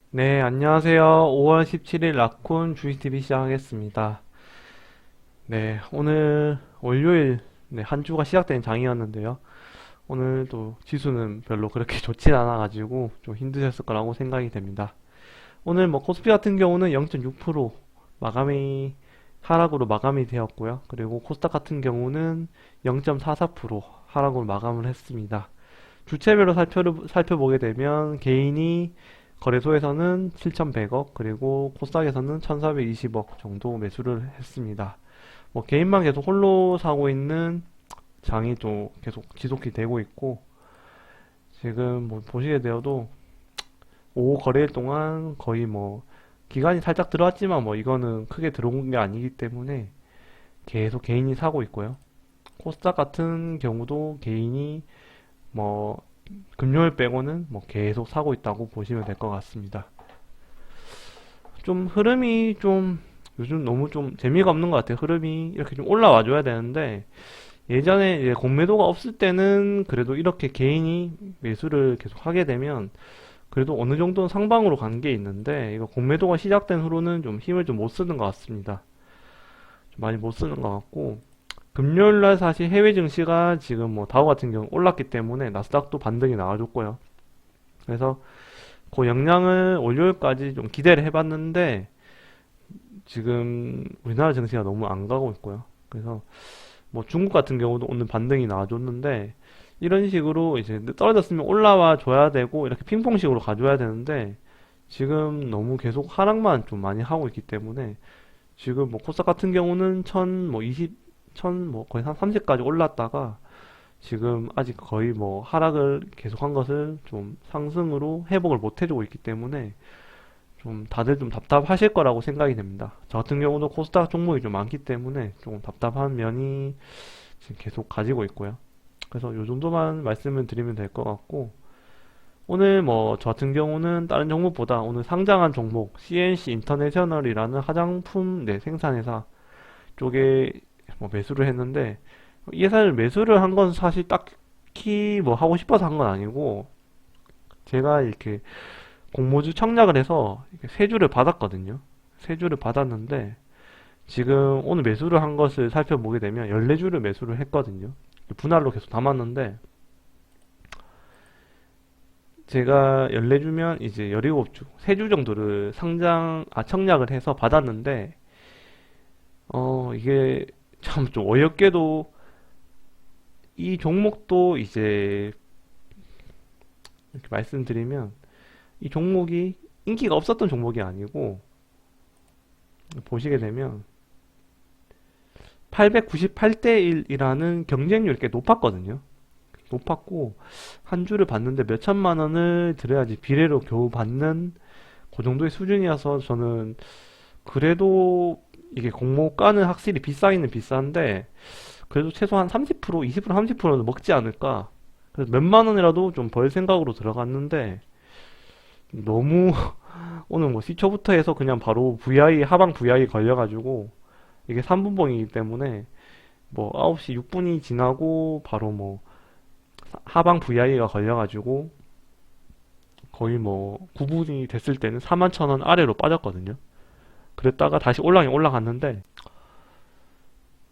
네, 안녕하세요. 5월 17일 라쿤 주식TV 시작하겠습니다. 네, 오늘 월요일 한 주가 시작된 장이었는데요. 오늘도 지수는 별로 그렇게 좋진 않아가지고 좀 힘드셨을 거라고 생각이 됩니다. 오늘 뭐 코스피 같은 경우는 0.6% 마감이 하락으로 마감이 되었고요. 그리고 코스닥 같은 경우는 0.44% 하락으로 마감을 했습니다. 주체별로 살펴보게 되면 개인이 거래소에서는 7,100억 그리고 코스닥에서는 1,420억 정도 매수를 했습니다. 뭐 개인만 계속 홀로 사고 있는 장이 좀 계속 지속이 되고 있고 지금 뭐 보시게 되어도 5 거래일 동안 거의 뭐 기간이 살짝 들어왔지만 뭐 이거는 크게 들어온 게 아니기 때문에 계속 개인이 사고 있고요. 코스닥 같은 경우도 개인이 뭐 금요일 빼고는 뭐 계속 사고 있다고 보시면 될 것 같습니다. 좀 흐름이 좀 요즘 너무 좀 재미가 없는 것 같아요. 흐름이 이렇게 좀 올라와 줘야 되는데 예전에 이제 공매도가 없을 때는 그래도 이렇게 개인이 매수를 계속 하게 되면 그래도 어느 정도는 상방으로 간 게 있는데 이거 공매도가 시작된 후로는 좀 힘을 좀 못 쓰는 것 같습니다. 좀 많이 못 쓰는 것 같고 금요일 날 사실 해외 증시가 지금 뭐 다우 같은 경우 올랐기 때문에 나스닥도 반등이 나와줬고요. 그래서 그 영향을 월요일까지 좀 기대를 해봤는데 지금 우리나라 증시가 너무 안 가고 있고요. 그래서 뭐 중국 같은 경우도 오늘 반등이 나와줬는데 이런 식으로 이제 떨어졌으면 올라와 줘야 되고 이렇게 핑퐁식으로 가줘야 되는데 지금 너무 계속 하락만 좀 많이 하고 있기 때문에 지금 뭐 코스닥 같은 경우는 1000 뭐 20, 1000 뭐 거의 한 30까지 올랐다가 지금 아직 거의 뭐 하락을 계속한 것을 좀 상승으로 회복을 못 해주고 있기 때문에 좀 다들 좀 답답하실 거라고 생각이 됩니다. 저 같은 경우도 코스닥 종목이 좀 많기 때문에 조금 답답한 면이 지금 계속 가지고 있고요. 그래서 요 정도만 말씀을 드리면 될 것 같고 오늘 뭐 저 같은 경우는 다른 종목보다 오늘 상장한 종목 CNC 인터내셔널이라는 화장품 생산회사 쪽에 뭐 매수를 했는데 이 회사를 매수를 한 건 사실 딱히 뭐 하고 싶어서 한 건 아니고 제가 이렇게 공모주 청약을 해서 이렇게 세 주를 받았거든요. 세 주를 받았는데 지금 오늘 매수를 한 것을 살펴보게 되면 14주를 매수를 했거든요. 분할로 계속 담았는데 제가 14주면 이제 17주, 3주 정도를 청약을 해서 받았는데 이게 참 좀 어이없게도 이 종목도 이제 이렇게 말씀드리면 이 종목이 인기가 없었던 종목이 아니고 보시게 되면 898대 1이라는 경쟁률이 꽤 높았거든요. 높았고 한 주를 받는데 몇 천만 원을 들여야지 비례로 겨우 받는 그 정도의 수준이어서 저는 그래도 이게 공모가는 확실히 비싸기는 비싼데 그래도 최소한 30%, 20%, 30%는 먹지 않을까. 그래서 몇만 원이라도 좀 벌 생각으로 들어갔는데 너무 오늘 뭐 시초부터 해서 그냥 바로 VI 하방 VI 걸려가지고 이게 3분봉이기 때문에 뭐 9시 6분이 지나고 바로 뭐 하방 VI가 걸려가지고 거의 뭐 9분이 됐을 때는 4만 천 원 아래로 빠졌거든요. 그랬다가 다시 올라가긴 올라갔는데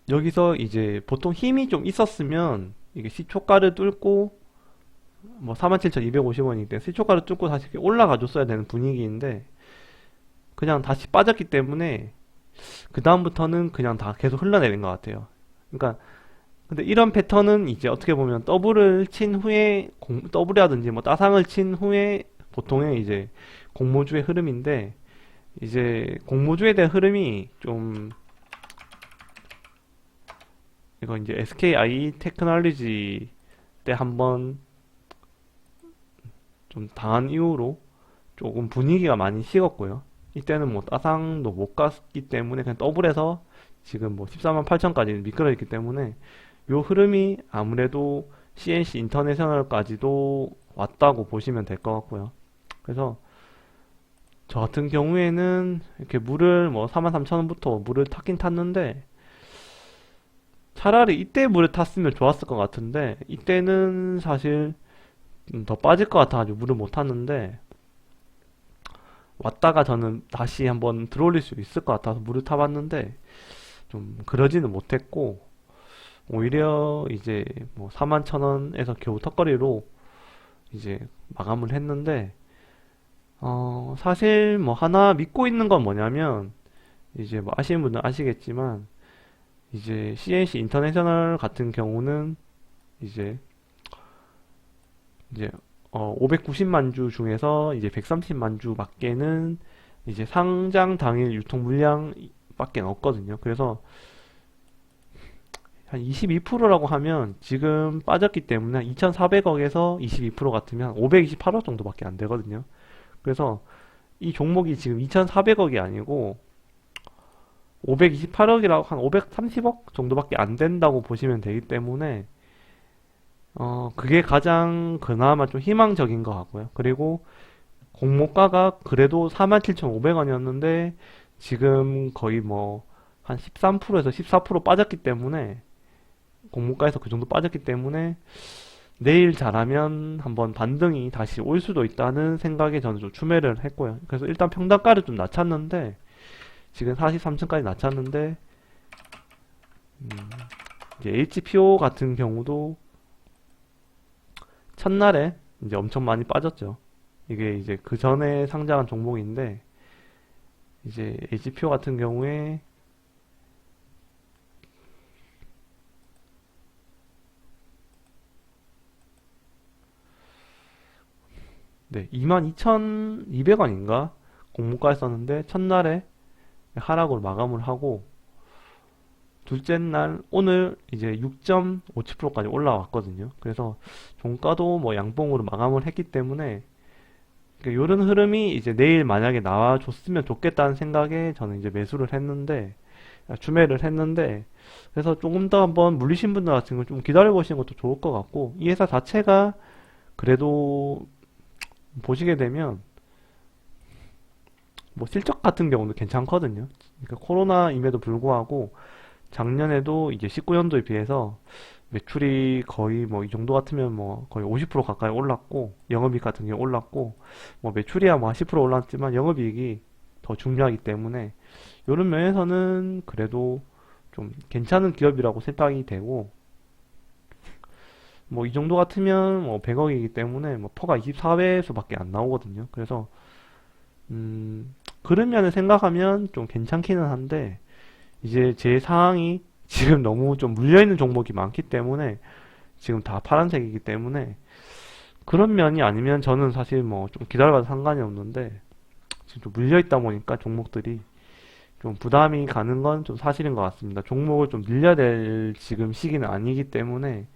여기서 이제 보통 힘이 좀 있었으면 이게 시초가를 뚫고 뭐 47,250원이기 때문에 시초가를 뚫고 다시 이렇게 올라가 줬어야 되는 분위기인데 그냥 다시 빠졌기 때문에 그 다음부터는 그냥 다 계속 흘러내린 것 같아요. 그러니까 근데 이런 패턴은 이제 어떻게 보면 더블을 친 후에 더블이라든지 뭐 따상을 친 후에 보통의 이제 공모주의 흐름인데 이제 공모주에 대한 흐름이 좀 이거 이제 SKI 테크놀로지 때 한번 좀 당한 이후로 조금 분위기가 많이 식었고요. 이때는 뭐 따상도 못 갔기 때문에 그냥 더블해서 지금 뭐 14만 8천까지 미끄러졌기 때문에 요 흐름이 아무래도 CNC 인터내셔널까지도 왔다고 보시면 될 것 같고요. 그래서 저 같은 경우에는 이렇게 물을 뭐 43,000원부터 물을 탔긴 탔는데 차라리 이때 물을 탔으면 좋았을 것 같은데 이때는 사실 더 빠질 것 같아가지고 물을 못 탔는데 왔다가 저는 다시 한번 들어올릴 수 있을 것 같아서 물을 타봤는데 좀 그러지는 못했고, 오히려 이제 뭐 41,000원에서 겨우 턱걸이로 이제 마감을 했는데, 사실 뭐 하나 믿고 있는 건 뭐냐면, 이제 뭐 아시는 분들은 아시겠지만, 이제 CNC 인터내셔널 같은 경우는 이제 이제 590만 주 중에서 이제 130만 주 밖에는 이제 상장 당일 유통 물량밖에 없거든요. 그래서 한 22%라고 하면 지금 빠졌기 때문에 2,400억에서 22% 같으면 528억 정도밖에 안 되거든요. 그래서 이 종목이 지금 2,400억이 아니고 528억이라고 한 530억 정도밖에 안 된다고 보시면 되기 때문에 그게 가장 그나마 좀 희망적인 것 같고요. 그리고 공모가가 그래도 47,500원이었는데 지금 거의 뭐 한 13%에서 14% 빠졌기 때문에, 공모가에서 그 정도 빠졌기 때문에 내일 잘하면 한번 반등이 다시 올 수도 있다는 생각에 저는 좀 추매를 했고요. 그래서 일단 평단가를 좀 낮췄는데, 지금 43층까지 낮췄는데, 음, 이제 HPO 같은 경우도 첫날에 이제 엄청 많이 빠졌죠. 이게 이제 그 전에 상장한 종목인데, 이제 HPO 같은 경우에 네, 22,200원인가 공모가였었는데 첫날에 하락으로 마감을 하고, 둘째 날 오늘 이제 6.57%까지 올라왔거든요. 그래서 종가도 뭐 양봉으로 마감을 했기 때문에 이런 흐름이 이제 내일 만약에 나와줬으면 좋겠다는 생각에 저는 이제 매수를 했는데, 추매를 했는데, 그래서 조금 더 한번 물리신 분들 같은 건 좀 기다려 보시는 것도 좋을 것 같고, 이 회사 자체가 그래도 보시게 되면 뭐 실적 같은 경우도 괜찮거든요. 그러니까 코로나임에도 불구하고 작년에도 이제 19년도에 비해서 매출이 거의 뭐 이 정도 같으면 뭐 거의 50% 가까이 올랐고, 영업이익 같은 경우 올랐고, 뭐 매출이야 뭐 한 10% 올랐지만 영업이익이 더 중요하기 때문에 이런 면에서는 그래도 좀 괜찮은 기업이라고 생각이 되고, 뭐 이 정도 같으면 뭐 100억이기 때문에 뭐 퍼가 24배수밖에 안 나오거든요. 그래서 그런 면을 생각하면 좀 괜찮기는 한데, 이제 제 상황이 지금 너무 좀 물려있는 종목이 많기 때문에, 지금 다 파란색이기 때문에 그런 면이 아니면 저는 사실 뭐 좀 기다려봐도 상관이 없는데, 지금 좀 물려있다 보니까 종목들이 좀 부담이 가는 건 좀 사실인 것 같습니다. 종목을 좀 늘려야 될 지금 시기는 아니기 때문에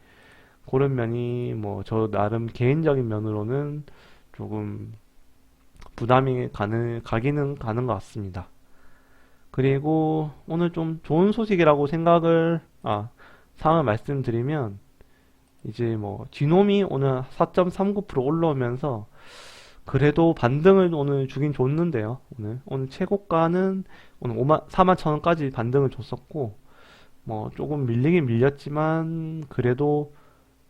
그런 면이 뭐 저 나름 개인적인 면으로는 조금 가기는 가는 것 같습니다. 그리고 오늘 좀 좋은 소식이라고 상을 말씀드리면, 이제 뭐 지놈이 오늘 4.39% 올라오면서 그래도 반등을 오늘 주긴 줬는데요. 오늘 최고가는 오늘 4만 천 원까지 반등을 줬었고, 뭐 조금 밀리긴 밀렸지만 그래도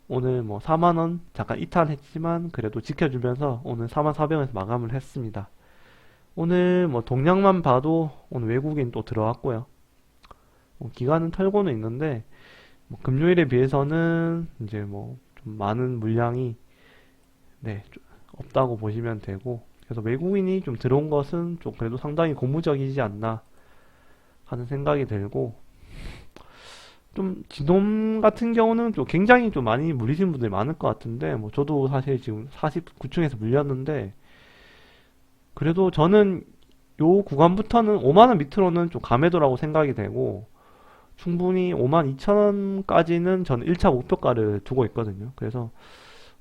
오늘 뭐 4만 원 잠깐 이탈했지만 그래도 지켜주면서 오늘 4만 400원에서 마감을 했습니다. 오늘 뭐 동량만 봐도 오늘 외국인 또 들어왔고요. 기간은 털고는 있는데 뭐 금요일에 비해서는 이제 뭐 좀 많은 물량이, 네, 없다고 보시면 되고, 그래서 외국인이 좀 들어온 것은 좀 그래도 상당히 고무적이지 않나 하는 생각이 들고, 좀 지놈 같은 경우는 좀 굉장히 좀 많이 물리신 분들이 많을 것 같은데, 뭐 저도 사실 지금 49층에서 물렸는데, 그래도 저는 요 구간부터는 5만원 밑으로는 좀 감매도라고 생각이 되고, 충분히 5만 2천원까지는 저는 1차 목표가를 두고 있거든요. 그래서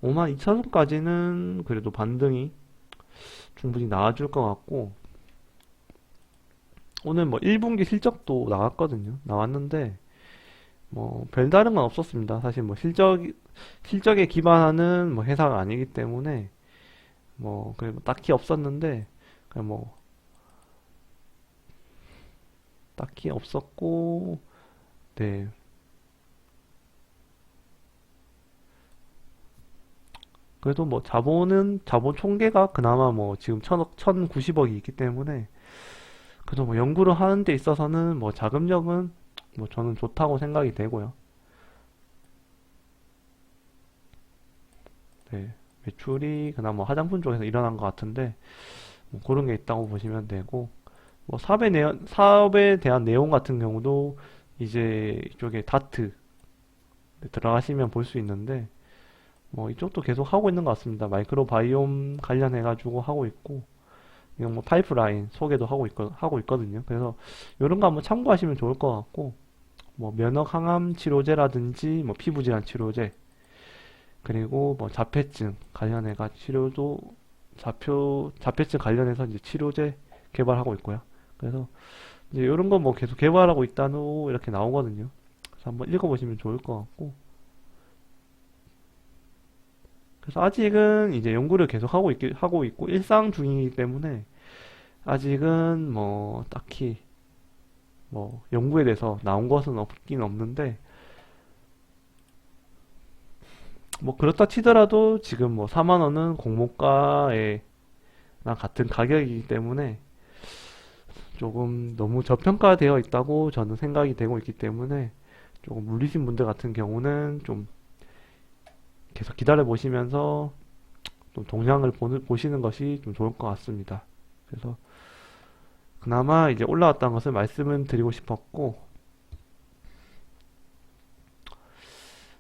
5만 2천원까지는 그래도 반등이 충분히 나와줄 것 같고, 오늘 뭐 1분기 실적도 나왔거든요. 나왔는데 뭐 별다른 건 없었습니다. 사실 뭐 실적에 기반하는 뭐 회사가 아니기 때문에 뭐 그래 뭐 딱히 없었는데, 그냥 뭐 딱히 없었고, 네, 그래도 뭐 자본 총계가 그나마 뭐 지금 1090억이 있기 때문에 그래도 뭐 연구를 하는 데 있어서는 뭐 자금력은 뭐 저는 좋다고 생각이 되고요. 네. 매출이 그나마 화장품 쪽에서 일어난 것 같은데 뭐 그런 게 있다고 보시면 되고 뭐 사업에 대한 내용 같은 경우도 이제 이쪽에 다트 들어가시면 볼 수 있는데 뭐 이쪽도 계속 하고 있는 것 같습니다. 마이크로 바이옴 관련해 가지고 하고 있고 이건 뭐 파이프라인 소개도 하고 있거든요. 그래서 이런 거 한번 참고하시면 좋을 것 같고 뭐 면역 항암 치료제라든지 뭐 피부 질환 치료제 그리고 뭐 자폐증 관련해가 치료도 자폐증 관련해서 이제 치료제 개발하고 있고요. 그래서 이제 이런 거 뭐 계속 개발하고 있다노 이렇게 나오거든요. 그래서 한번 읽어보시면 좋을 것 같고. 그래서 아직은 이제 연구를 계속 하고 있고 일상 중이기 때문에 아직은 뭐 딱히 뭐 연구에 대해서 나온 것은 없긴 없는데 뭐 그렇다 치더라도 지금 뭐 4만 원은 공모가에 랑 같은 가격이기 때문에 조금 너무 저평가되어 있다고 저는 생각이 되고 있기 때문에 조금 물리신 분들 같은 경우는 좀 계속 기다려 보시면서 좀 동향을 보시는 것이 좀 좋을 것 같습니다. 그래서 그나마 이제 올라왔다는 것을 말씀을 드리고 싶었고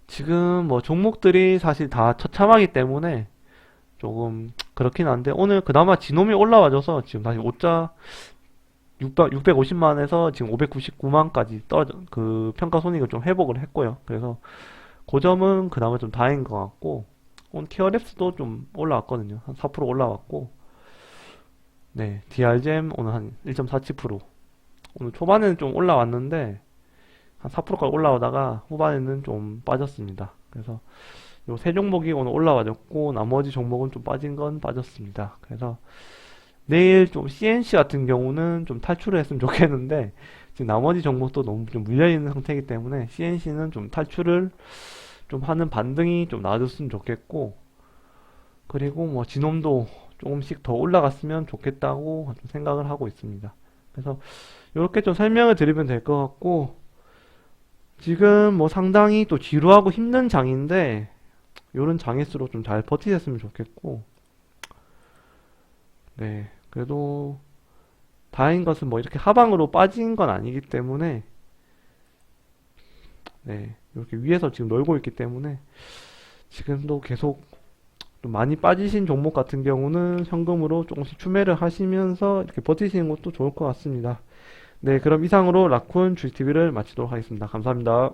지금 뭐 종목들이 사실 다 처참하기 때문에 조금 그렇긴 한데 오늘 그나마 지놈이 올라와줘서 지금 다시 5자 650만에서 지금 599만까지 떨어져 그 평가 손익을 좀 회복을 했고요. 그래서 그 점은 그나마 좀 다행인 것 같고 오늘 티어랩스도 좀 올라왔거든요. 한 4% 올라왔고 네 DR잼 오늘 한 1.47% 오늘 초반에는 좀 올라왔는데 한 4%까지 올라오다가 후반에는 좀 빠졌습니다. 그래서 요 세 종목이 오늘 올라와줬고 나머지 종목은 좀 빠진 건 빠졌습니다. 그래서 내일 좀 CNC 같은 경우는 좀 탈출을 했으면 좋겠는데 지금 나머지 종목도 너무 좀 물려있는 상태이기 때문에 CNC는 좀 탈출을 좀 하는 반등이 좀 나와줬으면 좋겠고 그리고 뭐 지놈도 조금씩 더 올라갔으면 좋겠다고 좀 생각을 하고 있습니다. 그래서 이렇게 좀 설명을 드리면 될 것 같고 지금 뭐 상당히 또 지루하고 힘든 장인데 요런 장일수록 좀 잘 버티셨으면 좋겠고 네 그래도 다행인 것은 뭐 이렇게 하방으로 빠진 건 아니기 때문에 네 이렇게 위에서 지금 놀고 있기 때문에 지금도 계속 좀 많이 빠지신 종목 같은 경우는 현금으로 조금씩 추매를 하시면서 이렇게 버티시는 것도 좋을 것 같습니다. 네 그럼 이상으로 라쿤 GTV를 마치도록 하겠습니다. 감사합니다.